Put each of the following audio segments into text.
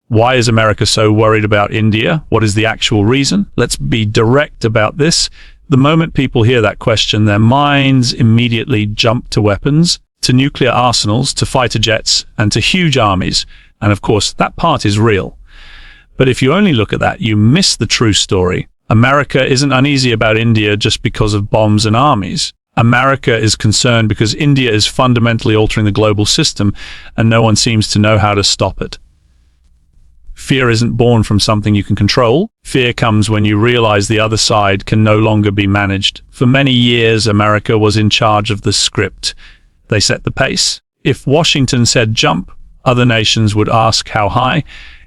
Why is America so worried about India? What is the actual reason? Let's be direct about this. The moment people hear that question, their minds immediately jump to weapons, to nuclear arsenals, to fighter jets, and to huge armies. And of course, that part is real. But if you only look at that, you miss the true story. America isn't uneasy about India just because of bombs and armies. America is concerned because India is fundamentally altering the global system, and no one seems to know how to stop it. Fear isn't born from something you can control. Fear comes when you realize the other side can no longer be managed. For many years, America was in charge of the script. They set the pace. If Washington said jump, other nations would ask how high.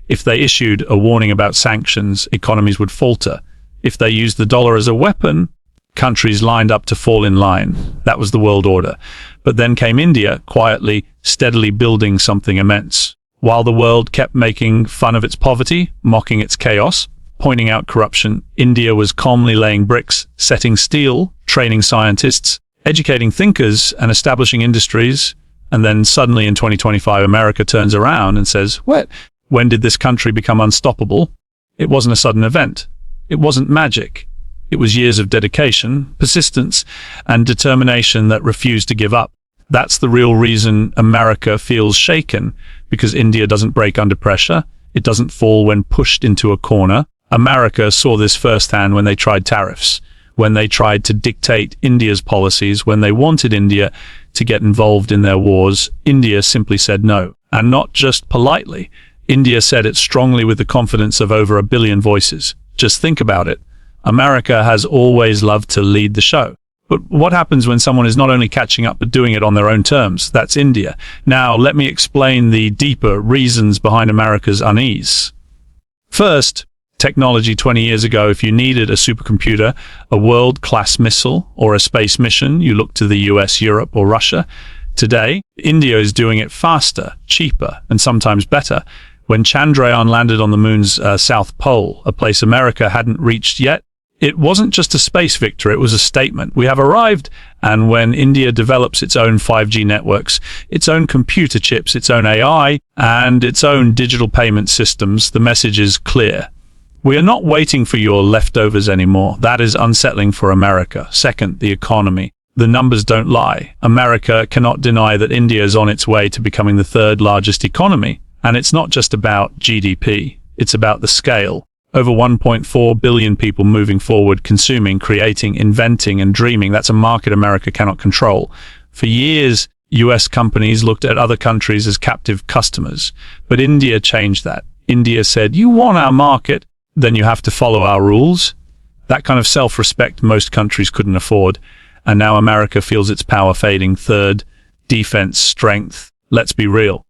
If they issued a warning about sanctions, economies would falter. If they used the dollar as a weapon, countries lined up to fall in line. That was the world order. But then came India, quietly, steadily building something immense. While the world kept making fun of its poverty, mocking its chaos, pointing out corruption, India was calmly laying bricks, setting steel, training scientists, educating thinkers, and establishing industries. And then suddenly in 2025, America turns around and says, "What? When did this country become unstoppable?" It wasn't a sudden event. It wasn't magic. It was years of dedication, persistence, and determination that refused to give up. That's the real reason America feels shaken, because India doesn't break under pressure. It doesn't fall when pushed into a corner. America saw this firsthand when they tried tariffs, when they tried to dictate India's policies, when they wanted India to get involved in their wars. India simply said no. And not just politely. India said it strongly with the confidence of over 1 billion voices. Just think about it. America has always loved to lead the show. But what happens when someone is not only catching up but doing it on their own terms? That's India. Now, let me explain the deeper reasons behind America's unease. First, technology. 20 years ago, if you needed a supercomputer, a world-class missile, or a space mission, you looked to the US, Europe, or Russia. Today, India is doing it faster, cheaper, and sometimes better. When Chandrayaan landed on the moon's South Pole, a place America hadn't reached yet, it wasn't just a space victory, it was a statement. We have arrived. And when India develops its own 5G networks, its own computer chips, its own AI, and its own digital payment systems, the message is clear. We are not waiting for your leftovers anymore. That is unsettling for America. Second, the economy. The numbers don't lie. America cannot deny that India is on its way to becoming the third largest economy. And it's not just about GDP. It's about the scale. Over 1.4 billion people moving forward, consuming, creating, inventing, and dreaming. That's a market America cannot control. For years, US companies looked at other countries as captive customers. But India changed that. India said, you want our market, then you have to follow our rules. That kind of self-respect most countries couldn't afford. And now America feels its power fading. Third, defense strength. Let's be real.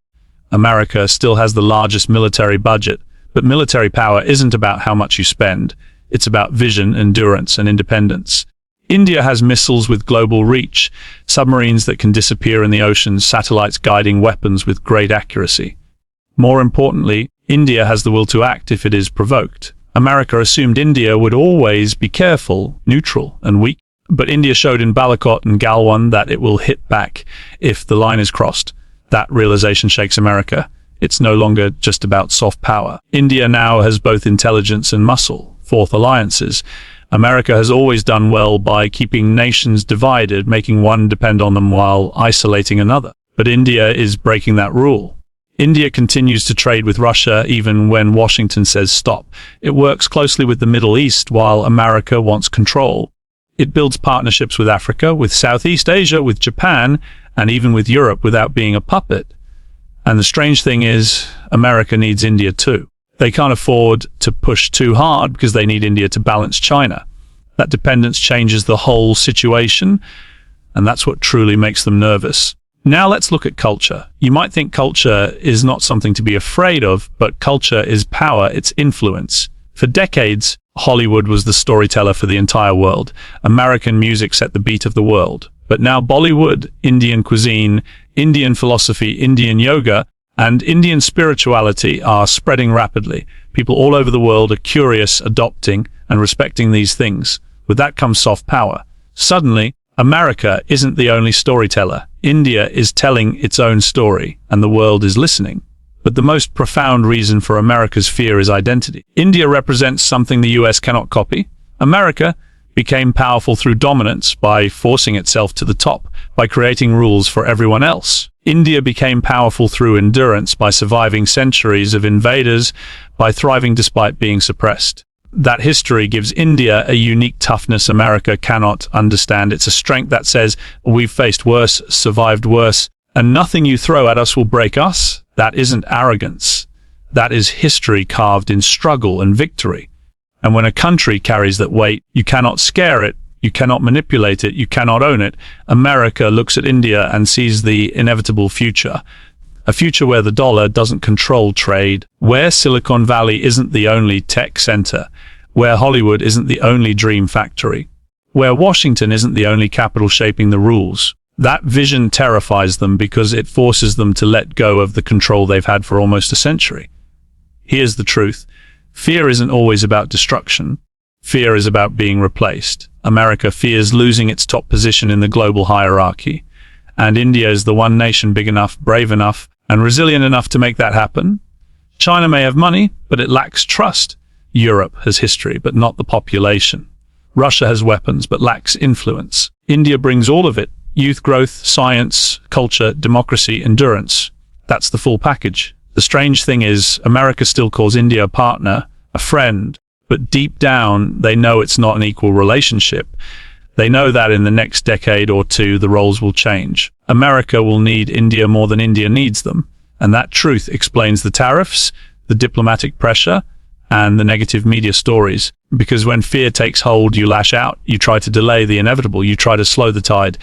America still has the largest military budget. But military power isn't about how much you spend. It's about vision, endurance, and independence. India has missiles with global reach, submarines that can disappear in the oceans, satellites guiding weapons with great accuracy. More importantly, India has the will to act if it is provoked. America assumed India would always be careful, neutral, and weak. But India showed in Balakot and Galwan that it will hit back if the line is crossed. That realization shakes America. It's no longer just about soft power. India now has both intelligence and muscle. Fourth, alliances. America has always done well by keeping nations divided, making one depend on them while isolating another. But India is breaking that rule. India continues to trade with Russia even when Washington says stop. It works closely with the Middle East while America wants control. It builds partnerships with Africa, with Southeast Asia, with Japan, and even with Europe without being a puppet. And the strange thing is, America needs India too. They can't afford to push too hard because they need India to balance China. That dependence changes the whole situation, and that's what truly makes them nervous. Now let's look at culture. You might think culture is not something to be afraid of, but culture is power, it's influence. For decades, Hollywood was the storyteller for the entire world. American music set the beat of the world. But now Bollywood, Indian cuisine, Indian philosophy, Indian yoga, and Indian spirituality are spreading rapidly. People all over the world are curious, adopting, and respecting these things. With that comes soft power. Suddenly, America isn't the only storyteller. India is telling its own story, and the world is listening. But the most profound reason for America's fear is identity. India represents something the US cannot copy. America became powerful through dominance by forcing itself to the top, by creating rules for everyone else. India became powerful through endurance by surviving centuries of invaders, by thriving despite being suppressed. That history gives India a unique toughness America cannot understand. It's a strength that says, we've faced worse, survived worse, and nothing you throw at us will break us. That isn't arrogance. That is history carved in struggle and victory. And when a country carries that weight, you cannot scare it, you cannot manipulate it, you cannot own it. America looks at India and sees the inevitable future. A future where the dollar doesn't control trade, where Silicon Valley isn't the only tech center, where Hollywood isn't the only dream factory, where Washington isn't the only capital shaping the rules. That vision terrifies them because it forces them to let go of the control they've had for almost a century. Here's the truth. Fear isn't always about destruction. Fear is about being replaced. America fears losing its top position in the global hierarchy. And India is the one nation big enough, brave enough, and resilient enough to make that happen. China may have money, but it lacks trust. Europe has history, but not the population. Russia has weapons, but lacks influence. India brings all of it: youth growth, science, culture, democracy, endurance. That's the full package. The strange thing is, America still calls India a partner, a friend, but deep down, they know it's not an equal relationship. They know that in the next decade or two, the roles will change. America will need India more than India needs them. And that truth explains the tariffs, the diplomatic pressure, and the negative media stories. Because when fear takes hold, you lash out, you try to delay the inevitable, you try to slow the tide,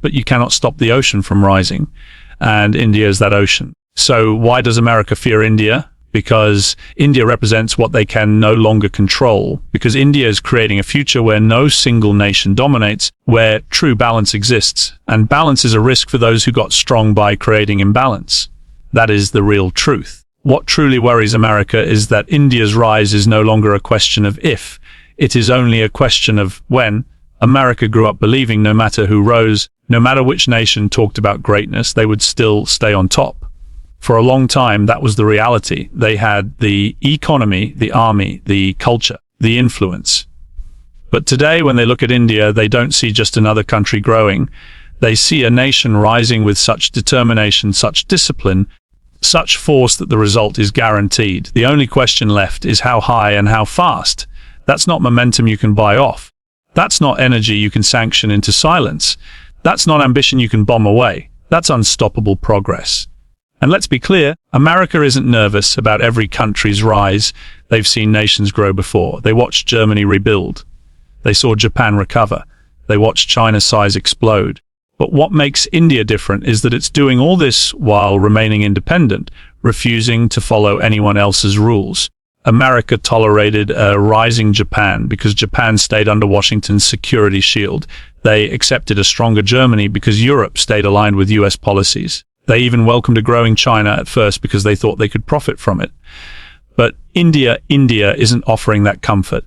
but you cannot stop the ocean from rising. And India is that ocean. So why does America fear India? Because India represents what they can no longer control. Because India is creating a future where no single nation dominates, where true balance exists. And balance is a risk for those who got strong by creating imbalance. That is the real truth. What truly worries America is that India's rise is no longer a question of if. It is only a question of when. America grew up believing no matter who rose, no matter which nation talked about greatness, they would still stay on top. For a long time, that was the reality. They had the economy, the army, the culture, the influence. But today, when they look at India, they don't see just another country growing. They see a nation rising with such determination, such discipline, such force that the result is guaranteed. The only question left is how high and how fast. That's not momentum you can buy off. That's not energy you can sanction into silence. That's not ambition you can bomb away. That's unstoppable progress. And let's be clear, America isn't nervous about every country's rise. They've seen nations grow before. They watched Germany rebuild. They saw Japan recover. They watched China's size explode. But what makes India different is that it's doing all this while remaining independent, refusing to follow anyone else's rules. America tolerated a rising Japan because Japan stayed under Washington's security shield. They accepted a stronger Germany because Europe stayed aligned with US policies. They even welcomed a growing China at first because they thought they could profit from it. But India isn't offering that comfort.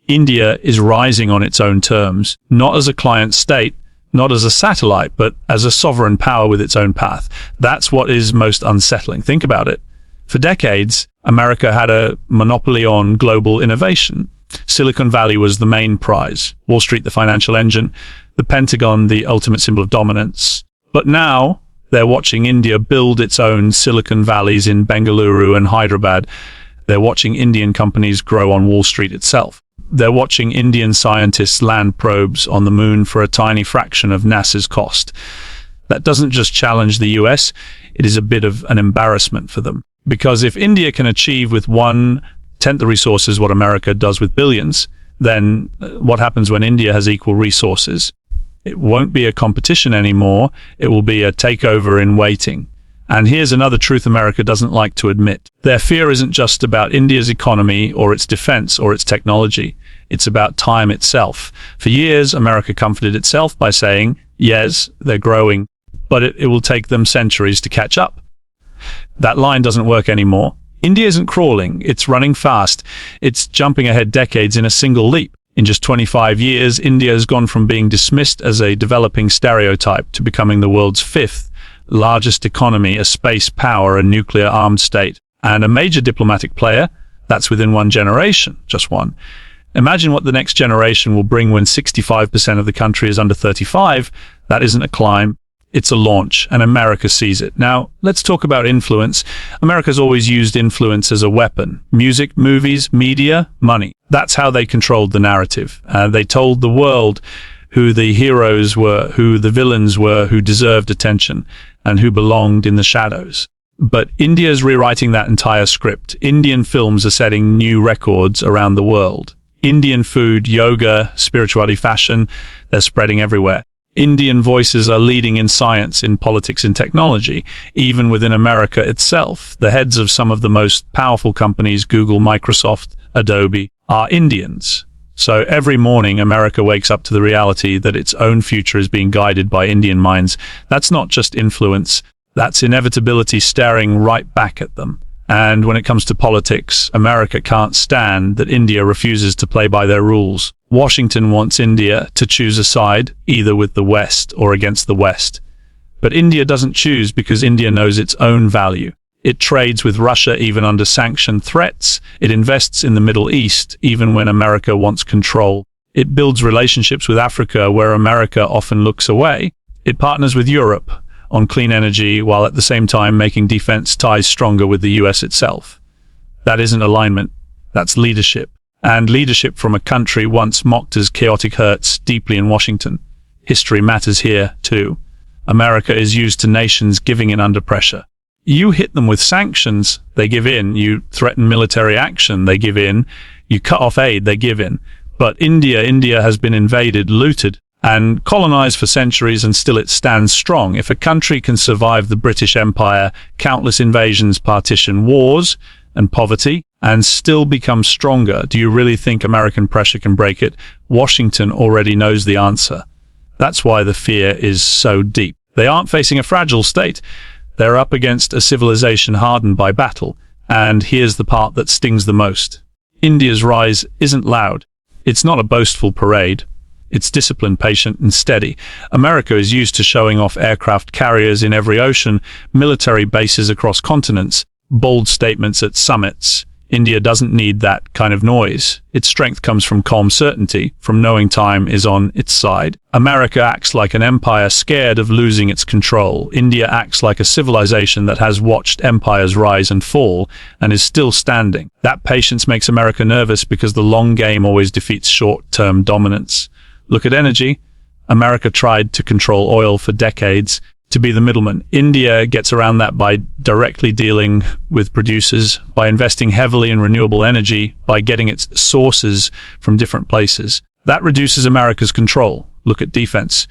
India is rising on its own terms, not as a client state, not as a satellite, but as a sovereign power with its own path. That's what is most unsettling. Think about it. For decades, America had a monopoly on global innovation. Silicon Valley was the main prize, Wall Street the financial engine, the Pentagon the ultimate symbol of dominance. But now, they're watching India build its own Silicon Valleys in Bengaluru and Hyderabad. They're watching Indian companies grow on Wall Street itself. They're watching Indian scientists land probes on the moon for a tiny fraction of NASA's cost. That doesn't just challenge the US, it is a bit of an embarrassment for them. Because if India can achieve with 1/10 the resources what America does with billions, then what happens when India has equal resources? It won't be a competition anymore. It will be a takeover in waiting. And here's another truth America doesn't like to admit. Their fear isn't just about India's economy or its defense or its technology. It's about time itself. For years, America comforted itself by saying, yes, they're growing, but it will take them centuries to catch up. That line doesn't work anymore. India isn't crawling. It's running fast. It's jumping ahead decades in a single leap. In just 25 years, India has gone from being dismissed as a developing stereotype to becoming the world's fifth largest economy, a space power, a nuclear-armed state, and a major diplomatic player. That's within one generation, just one. Imagine what the next generation will bring when 65% of the country is under 35. That isn't a climb, it's a launch, and America sees it. Now, let's talk about influence. America's always used influence as a weapon. Music, movies, media, money. That's how they controlled the narrative. They told the world who the heroes were, who the villains were, who deserved attention, and who belonged in the shadows. But India is rewriting that entire script. Indian films are setting new records around the world. Indian food, yoga, spirituality, fashion, they're spreading everywhere. Indian voices are leading in science, in politics, in technology. Even within America itself, the heads of some of the most powerful companies, Google, Microsoft, Adobe, are Indians. So every morning, America wakes up to the reality that its own future is being guided by Indian minds. That's not just influence, that's inevitability staring right back at them. And when it comes to politics, America can't stand that India refuses to play by their rules. Washington wants India to choose a side, either with the West or against the West. But India doesn't choose because India knows its own value. It trades with Russia even under sanction threats. It invests in the Middle East even when America wants control. It builds relationships with Africa where America often looks away. It partners with Europe on clean energy while at the same time making defense ties stronger with the US itself. That isn't alignment, that's leadership. And leadership from a country once mocked as chaotic hurts deeply in Washington. History matters here, too. America is used to nations giving in under pressure. You hit them with sanctions, they give in. You threaten military action, they give in. You cut off aid, they give in. But India has been invaded, looted, and colonized for centuries, and still it stands strong. If a country can survive the British Empire, countless invasions, partition, wars, and poverty, and still become stronger, do you really think American pressure can break it? Washington already knows the answer. That's why the fear is so deep. They aren't facing a fragile state. They're up against a civilization hardened by battle. And here's the part that stings the most. India's rise isn't loud. It's not a boastful parade. It's disciplined, patient, and steady. America is used to showing off aircraft carriers in every ocean, military bases across continents, bold statements at summits. India doesn't need that kind of noise. Its strength comes from calm certainty, from knowing time is on its side. America acts like an empire scared of losing its control. India acts like a civilization that has watched empires rise and fall and is still standing. That patience makes America nervous because the long game always defeats short-term dominance. Look at energy. America tried to control oil for decades, to be the middleman. India gets around that by directly dealing with producers, by investing heavily in renewable energy, by getting its sources from different places. That reduces America's control. Look at defense.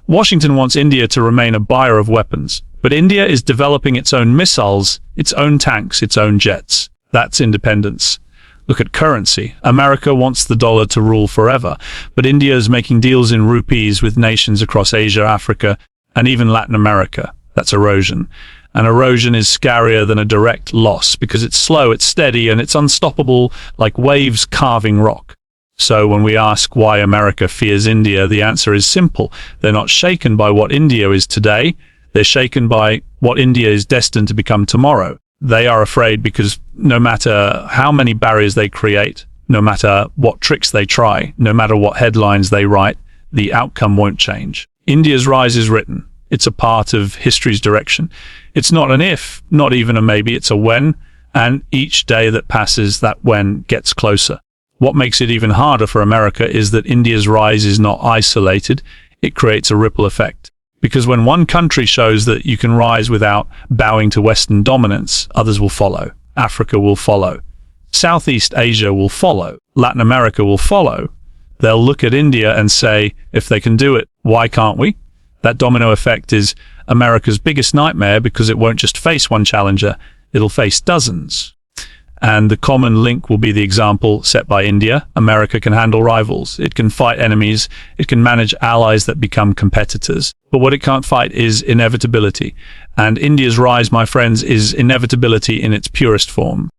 Washington wants India to remain a buyer of weapons, but India is developing its own missiles, its own tanks, its own jets. That's independence. Look at currency. America wants the dollar to rule forever, but India is making deals in rupees with nations across Asia, Africa, and even Latin America. That's erosion. And erosion is scarier than a direct loss because it's slow, it's steady, and it's unstoppable like waves carving rock. So when we ask why America fears India, the answer is simple. They're not shaken by what India is today. They're shaken by what India is destined to become tomorrow. They are afraid because no matter how many barriers they create, no matter what tricks they try, no matter what headlines they write, the outcome won't change. India's rise is written. It's a part of history's direction. It's not an if, not even a maybe, it's a when, and each day that passes, that when gets closer. What makes it even harder for America is that India's rise is not isolated. It creates a ripple effect. Because when one country shows that you can rise without bowing to Western dominance, others will follow. Africa will follow. Southeast Asia will follow. Latin America will follow. They'll look at India and say, if they can do it, why can't we? That domino effect is America's biggest nightmare because it won't just face one challenger, it'll face dozens. And the common link will be the example set by India. America can handle rivals. It can fight enemies. It can manage allies that become competitors. But what it can't fight is inevitability. And India's rise, my friends, is inevitability in its purest form.